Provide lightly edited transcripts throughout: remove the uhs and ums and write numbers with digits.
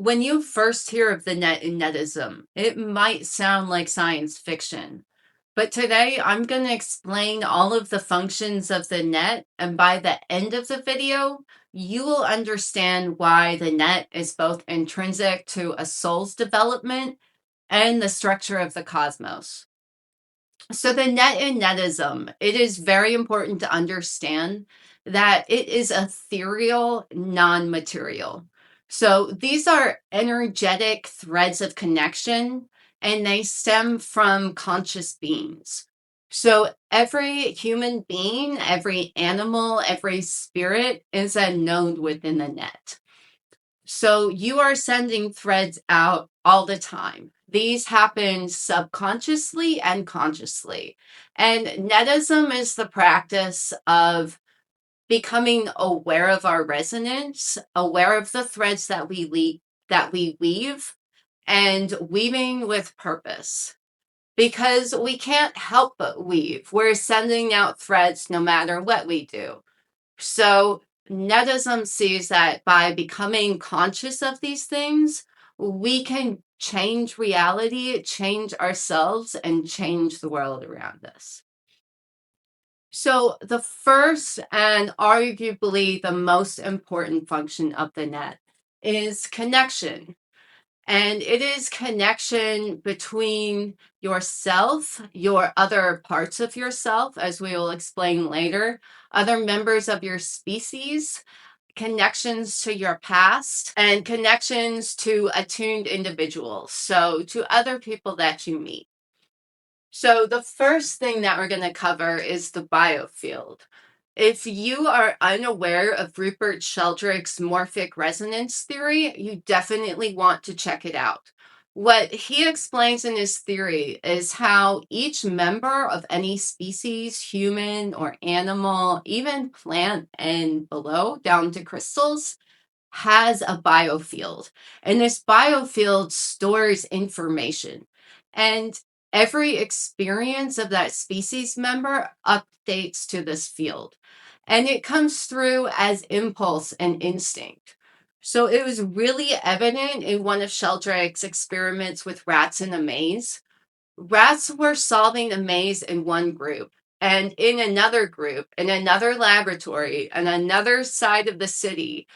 When you first hear of the net and netism, it might sound like science fiction. But today I'm going to explain all of the functions of the net, and by the end of the video, you will understand why the net is both intrinsic to a soul's development and the structure of the cosmos. So the net and netism, it is very important to understand that it is ethereal, non-material. So these are energetic threads of connection, and they stem from conscious beings. So every human being, every animal, every spirit is a node within the net. So you are sending threads out all the time. These happen subconsciously and consciously. And netism is the practice of becoming aware of our resonance, aware of the threads that we weave, and weaving with purpose. Because we can't help but weave. We're sending out threads no matter what we do. So Netism sees that by becoming conscious of these things, we can change reality, change ourselves, and change the world around us. So the first and arguably the most important function of the net is connection. And it is connection between yourself, your other parts of yourself, as we will explain later, other members of your species, connections to your past, and connections to attuned individuals. So to other people that you meet. So the first thing that we're going to cover is the biofield. If you are unaware of Rupert Sheldrake's morphic resonance theory, you definitely want to check it out. What he explains in his theory is how each member of any species, human or animal, even plant and below, down to crystals, has a biofield. And this biofield stores information. And every experience of that species member updates to this field. And it comes through as impulse and instinct. So it was really evident in one of Sheldrake's experiments with rats in a maze. Rats were solving a maze in one group, and in another group, in another laboratory, on another side of the city,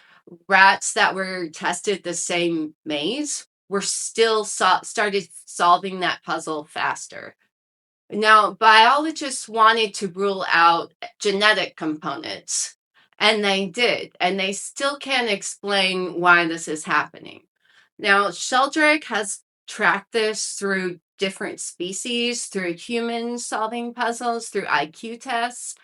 rats that were tested the same maze were still started solving that puzzle faster. Now, biologists wanted to rule out genetic components, and they did, and they still can't explain why this is happening. Now, Sheldrake has tracked this through different species, through humans solving puzzles, through IQ tests,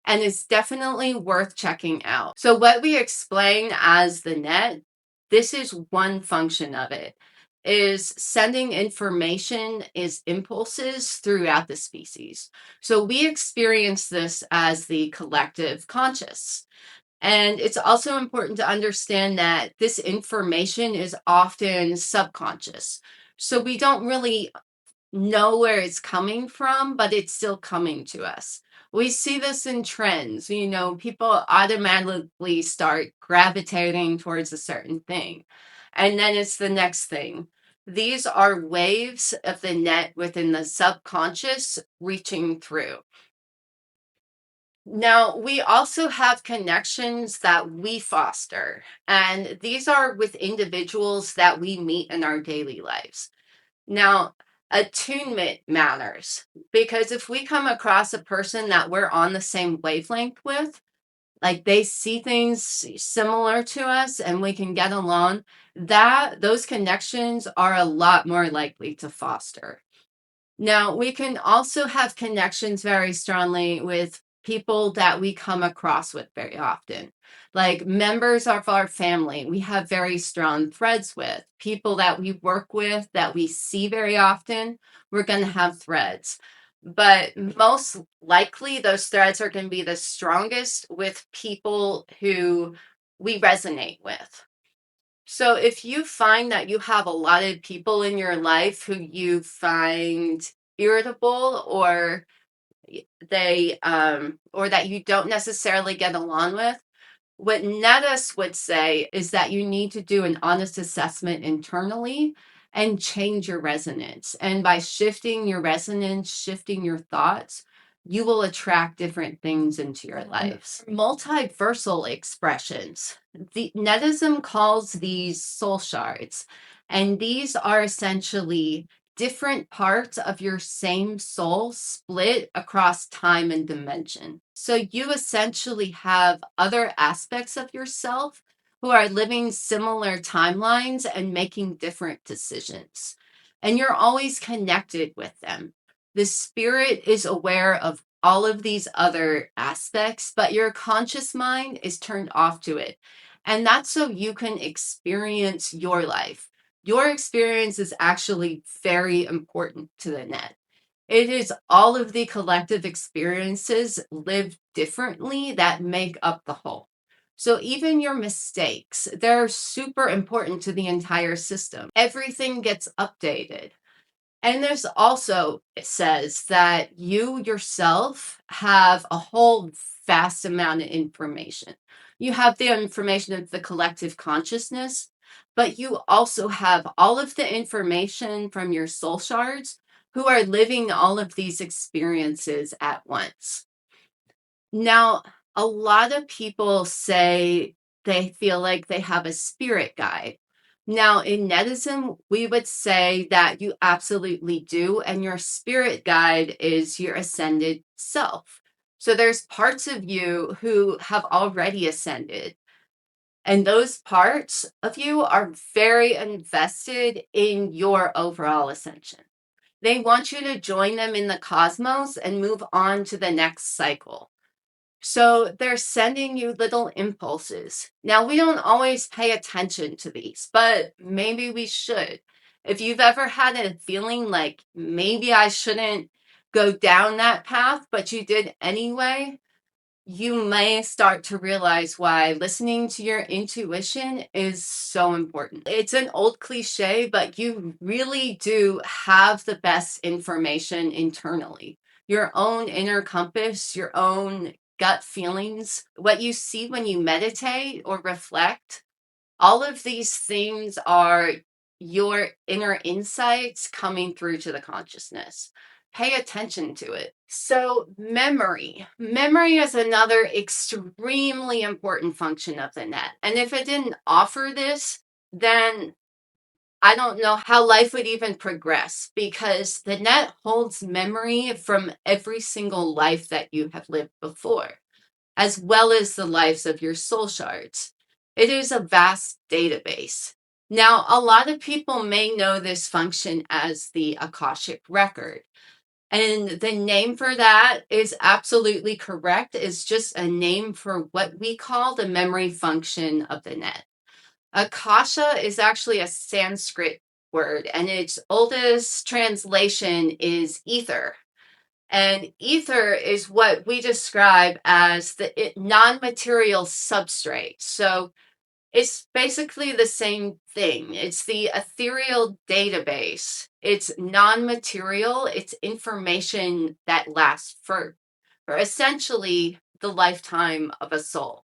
and it's definitely worth checking out. So what we explain as the net, this is one function of it, is sending information is impulses throughout the species. So we experience this as the collective conscious. And it's also important to understand that this information is often subconscious. So we don't really know where it's coming from, but it's still coming to us. We see this in trends. People automatically start gravitating towards a certain thing. And then it's the next thing. These are waves of the net within the subconscious reaching through. Now, we also have connections that we foster, and these are with individuals that we meet in our daily lives. Now, attunement matters because if we come across a person that we're on the same wavelength with, like they see things similar to us and we can get along, those connections are a lot more likely to foster. Now, we can also have connections very strongly with people that we come across with very often, like members of our family. We have very strong threads with people that we work with, that we see very often. We're going to have threads. But most likely, those threads are going to be the strongest with people who we resonate with. So if you find that you have a lot of people in your life who you find irritable or that you don't necessarily get along with, What Netis would say is that you need to do an honest assessment internally and change your resonance. And by shifting your resonance, shifting your thoughts, you will attract different things into your lives. Multiversal expressions. The Netism calls these soul shards, and these are essentially different parts of your same soul split across time and dimension. So you essentially have other aspects of yourself who are living similar timelines and making different decisions. And you're always connected with them. The spirit is aware of all of these other aspects, but your conscious mind is turned off to it. And that's so you can experience your life. Your experience is actually very important to the net. It is all of the collective experiences lived differently that make up the whole. So even your mistakes, they're super important to the entire system. Everything gets updated. And there's also, it says that you yourself have a whole vast amount of information. You have the information of the collective consciousness, but you also have all of the information from your soul shards who are living all of these experiences at once. Now, a lot of people say they feel like they have a spirit guide. Now, in Netism, we would say that you absolutely do, and your spirit guide is your ascended self. So there's parts of you who have already ascended, and those parts of you are very invested in your overall ascension. They want you to join them in the cosmos and move on to the next cycle. So they're sending you little impulses. Now, we don't always pay attention to these, but maybe we should. If you've ever had a feeling like maybe I shouldn't go down that path, but you did anyway, you may start to realize why listening to your intuition is so important. It's an old cliche, but you really do have the best information internally. Your own inner compass, your own gut feelings, what you see when you meditate or reflect, all of these things are your inner insights coming through to the consciousness. Pay attention to it. So, memory. Memory is another extremely important function of the net. And if it didn't offer this, then I don't know how life would even progress, because the net holds memory from every single life that you have lived before, as well as the lives of your soul shards. It is a vast database. Now, a lot of people may know this function as the Akashic Record. And the name for that is absolutely correct. It's just a name for what we call the memory function of the net. Akasha is actually a Sanskrit word, and its oldest translation is ether. And ether is what we describe as the non-material substrate. So it's basically the same thing. It's the ethereal database. It's non-material. It's information that lasts for essentially the lifetime of a soul.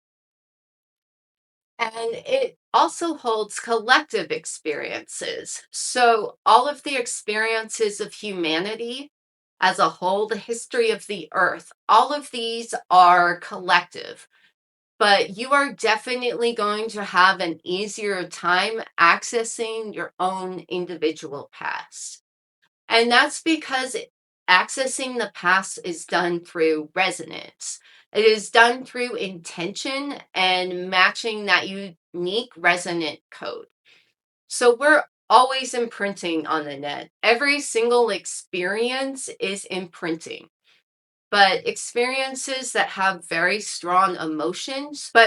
And it also holds collective experiences. So all of the experiences of humanity as a whole, the history of the earth, all of these are collective. But you are definitely going to have an easier time accessing your own individual past. And that's because accessing the past is done through resonance. It is done through intention and matching that unique resonant code. So we're always imprinting on the net. Every single experience is imprinting. But experiences that have very strong emotions are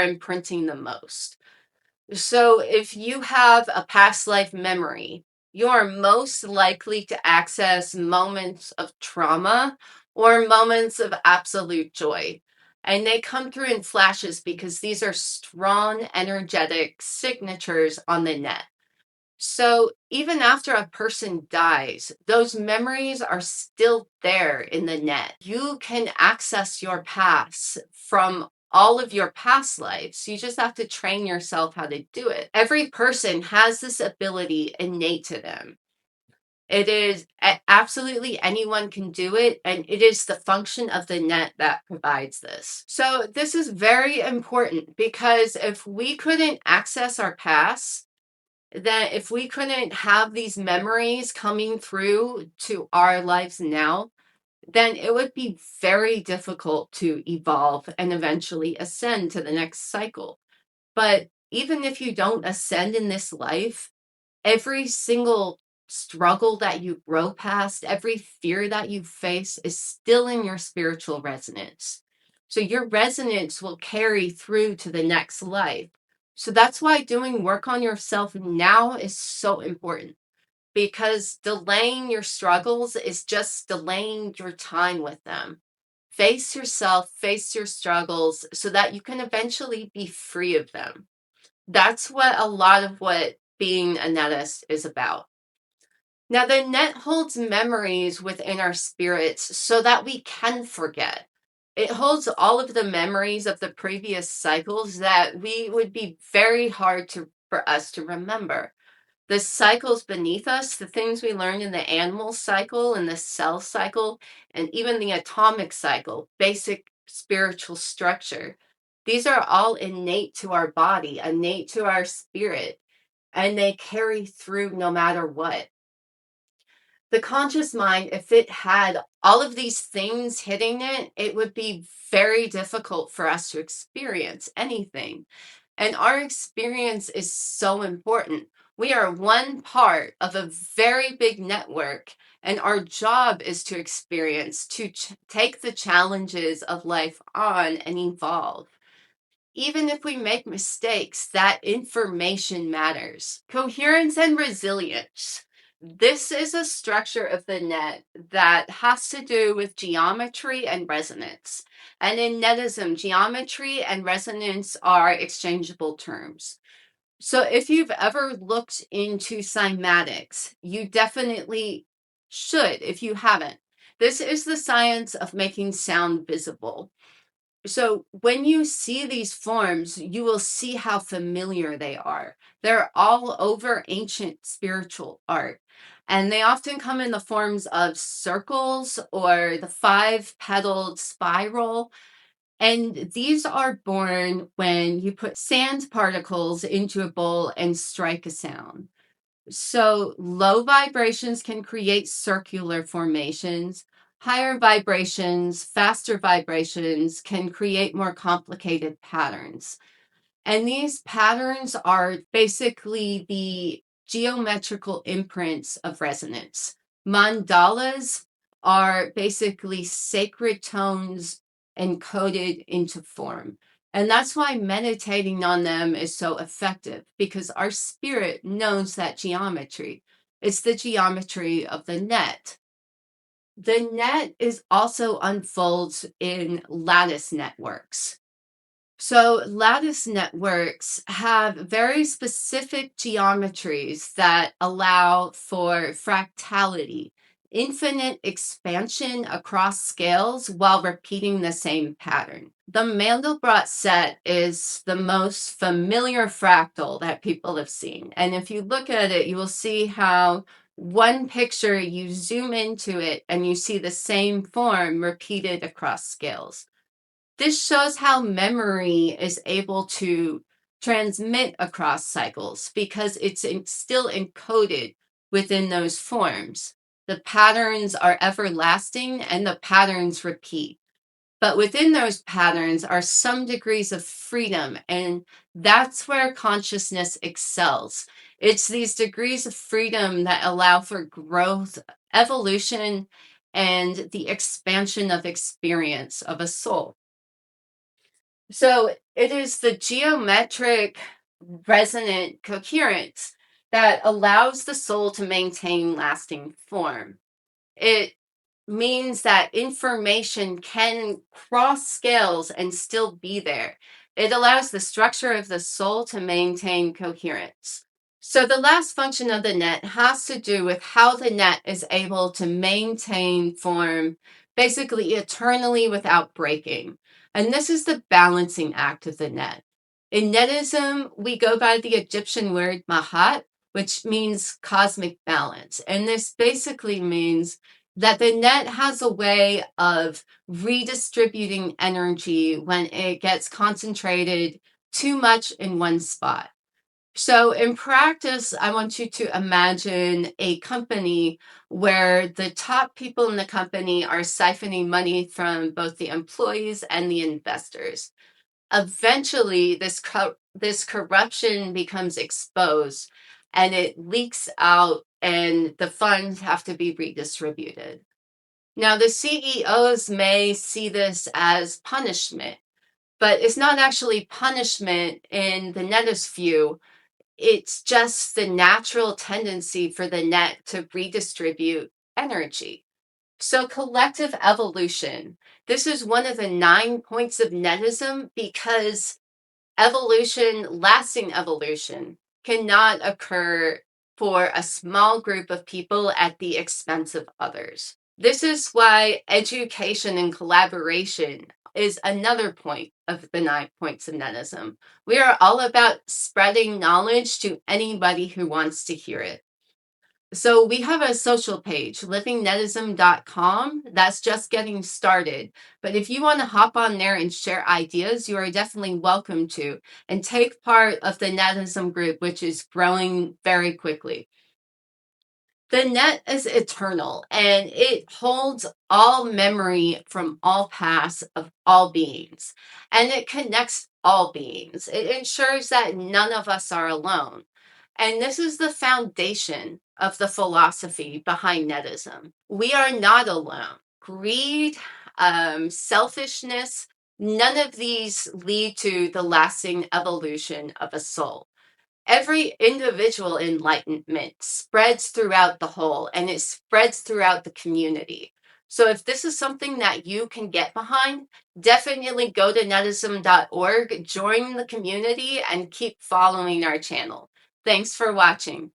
imprinting the most. So if you have a past life memory, you're most likely to access moments of trauma or moments of absolute joy. And they come through in flashes because these are strong energetic signatures on the net. So even after a person dies, those memories are still there in the net. You can access your past from all of your past lives. You just have to train yourself how to do it. Every person has this ability innate to them. It is absolutely anyone can do it, and it is the function of the net that provides this. So this is very important because if we couldn't access our past, that if we couldn't have these memories coming through to our lives now, then it would be very difficult to evolve and eventually ascend to the next cycle. But even if you don't ascend in this life, every single struggle that you grow past, every fear that you face is still in your spiritual resonance. So your resonance will carry through to the next life. So that's why doing work on yourself now is so important, because delaying your struggles is just delaying your time with them. Face yourself, face your struggles so that you can eventually be free of them. That's what a lot of what being a netist is about. Now, the net holds memories within our spirits so that we can forget. It holds all of the memories of the previous cycles that we would be very hard for us to remember. The cycles beneath us, the things we learned in the animal cycle and the cell cycle, and even the atomic cycle, basic spiritual structure. These are all innate to our body, innate to our spirit, and they carry through no matter what. The conscious mind, if it had all of these things hitting it, it would be very difficult for us to experience anything. And our experience is so important. We are one part of a very big network, and our job is to experience, to take the challenges of life on and evolve. Even if we make mistakes, that information matters. Coherence and resilience. This is a structure of the net that has to do with geometry and resonance. And in Netism, geometry and resonance are exchangeable terms. So if you've ever looked into cymatics, you definitely should if you haven't. This is the science of making sound visible. So when you see these forms, you will see how familiar they are. They're all over ancient spiritual art. And they often come in the forms of circles or the 5-petaled spiral. And these are born when you put sand particles into a bowl and strike a sound. So low vibrations can create circular formations. Higher vibrations, faster vibrations can create more complicated patterns. And these patterns are basically the geometrical imprints of resonance. Mandalas are basically sacred tones encoded into form. And that's why meditating on them is so effective, because our spirit knows that geometry. It's the geometry of the net. The net is also unfolds in lattice networks. So lattice networks have very specific geometries that allow for fractality, infinite expansion across scales while repeating the same pattern. The Mandelbrot set is the most familiar fractal that people have seen. And if you look at it, you will see how one picture, you zoom into it and you see the same form repeated across scales. This shows how memory is able to transmit across cycles because it's still encoded within those forms. The patterns are everlasting and the patterns repeat. But within those patterns are some degrees of freedom, and that's where consciousness excels. It's these degrees of freedom that allow for growth, evolution, and the expansion of experience of a soul. So it is the geometric resonant coherence that allows the soul to maintain lasting form. It means that information can cross scales and still be there. It allows the structure of the soul to maintain coherence. So the last function of the net has to do with how the net is able to maintain form basically eternally without breaking. And this is the balancing act of the net. In Netism, we go by the Egyptian word mahat, which means cosmic balance. And this basically means that the net has a way of redistributing energy when it gets concentrated too much in one spot. So, in practice, I want you to imagine a company where the top people in the company are siphoning money from both the employees and the investors. Eventually, this corruption becomes exposed and it leaks out, and the funds have to be redistributed. Now, the CEOs may see this as punishment, but it's not actually punishment in the Netis view. It's just the natural tendency for the net to redistribute energy. So, collective evolution. This is one of the 9 points of netism because evolution, lasting evolution, cannot occur for a small group of people at the expense of others. This is why education and collaboration is another point of the 9 points of netism. We are all about spreading knowledge to anybody who wants to hear it. So we have a social page, livingnetism.com. That's just getting started. But if you want to hop on there and share ideas, you are definitely welcome to, and take part of the Netism group, which is growing very quickly. The net is eternal and it holds all memory from all past of all beings, and it connects all beings. It ensures that none of us are alone. And this is the foundation of the philosophy behind netism. We are not alone. Greed, selfishness, none of these lead to the lasting evolution of a soul. Every individual enlightenment spreads throughout the whole, and it spreads throughout the community. So if this is something that you can get behind, definitely go to netism.org, join the community, and keep following our channel. Thanks for watching.